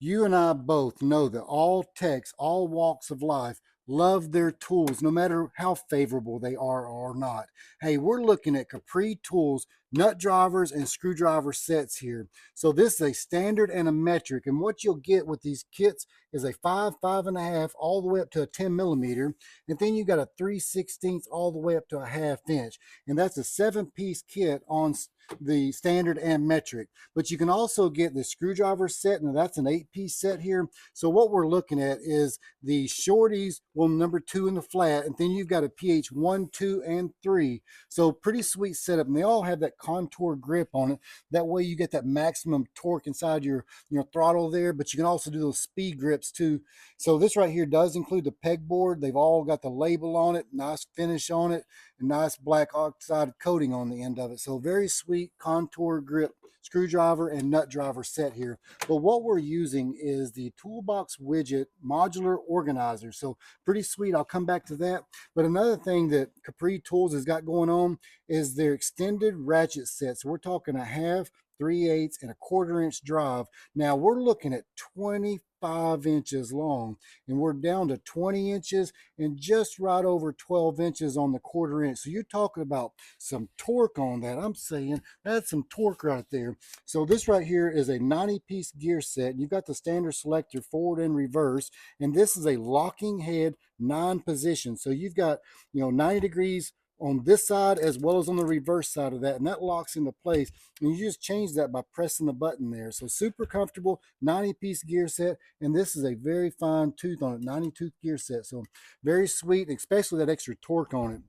You and I both know that all techs, all walks of life, love their tools, no matter how favorable they are or not. Hey, we're looking at Capri Tools nut drivers and screwdriver sets here. So this is a standard and a metric. And what you'll get with these kits is a 5.5, all the way up to a 10 millimeter. And then you got a 3/16 all the way up to a 1/2 inch. And that's a 7-piece kit on the standard and metric. But you can also get the screwdriver set, and that's an 8-piece set here. So what we're looking at is the shorties, well, number 2 in the flat, and then you've got a pH 1, 2, and 3. So pretty sweet setup, and they all have that contour grip on it. That way you get that maximum torque inside your throttle there, but you can also do those speed grips too. So this right here does include the pegboard. They've all got the label on it, nice finish on it, and nice black oxide coating on the end of it. So very sweet contour grip screwdriver and nut driver set here. But what we're using is the Toolbox Widget Modular Organizer. So pretty sweet. I'll come back to that. But another thing that Capri Tools has got going on is their extended ratchet sets. So we're talking a 1/2, 3/8, and a 1/4 inch drive. Now we're looking at 25 inches long, and we're down to 20 inches and just right over 12 inches on the 1/4 inch. So you're talking about some torque on that. I'm saying that's some torque right there. So this right here is a 90-piece gear set. You've got the standard selector forward and reverse, and this is a locking head 9 position. So you've got 90 degrees on this side as well as on the reverse side of that, and that locks into place, and you just change that by pressing the button there. So super comfortable 90-piece gear set, and this is a very fine tooth on it, 90 tooth gear set. So very sweet, especially that extra torque on it.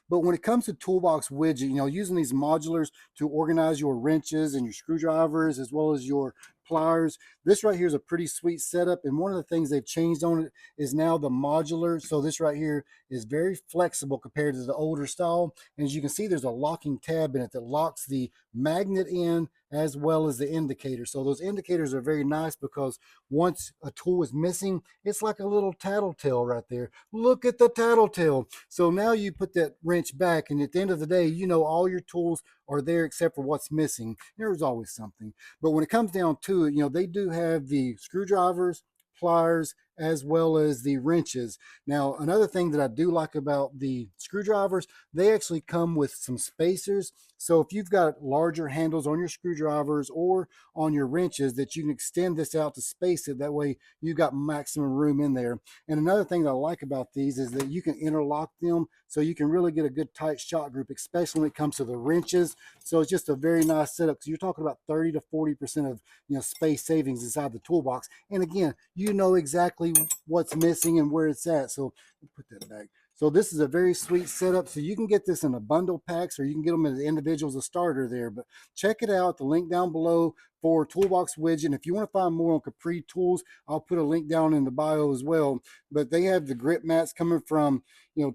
But when it comes to Toolbox Widget, using these modulars to organize your wrenches and your screwdrivers as well as your pliers, this right here is a pretty sweet setup. And one of the things they've changed on it is now the modular. So this right here is very flexible compared to the older style. And as you can see, there's a locking tab in it that locks the magnet in as well as the indicator. So those indicators are very nice because once a tool is missing, it's like a little tattletale right there. Look at the tattletale. So now you put that wrench back, and at the end of the day, all your tools are there except for what's missing. There's always something. But when it comes down to it, they do have the screwdrivers, pliers, as well as the wrenches. Now, another thing that I do like about the screwdrivers, they actually come with some spacers. So if you've got larger handles on your screwdrivers or on your wrenches, that you can extend this out to space it. That way you've got maximum room in there. And another thing that I like about these is that you can interlock them so you can really get a good tight shot group, especially when it comes to the wrenches. So it's just a very nice setup, because you're talking about 30 to 40% of space savings inside the toolbox. And again, exactly what's missing and where it's at. So put that back. So this is a very sweet setup. So you can get this in a bundle packs, or you can get them as individuals, a starter there. But check it out. The link down below for Toolbox Widget. And if you want to find more on Capri Tools, I'll put a link down in the bio as well. But they have the GRYPMATS coming from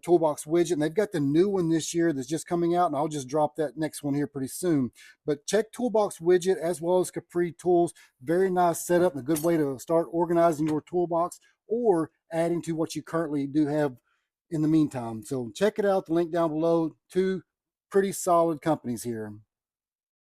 Toolbox Widget, and they've got the new one this year that's just coming out, and I'll just drop that next one here pretty soon. But check Toolbox Widget as well as Capri Tools. Very nice setup and a good way to start organizing your toolbox or adding to what you currently do have in the meantime. So check it out. The link down below. Two pretty solid companies here.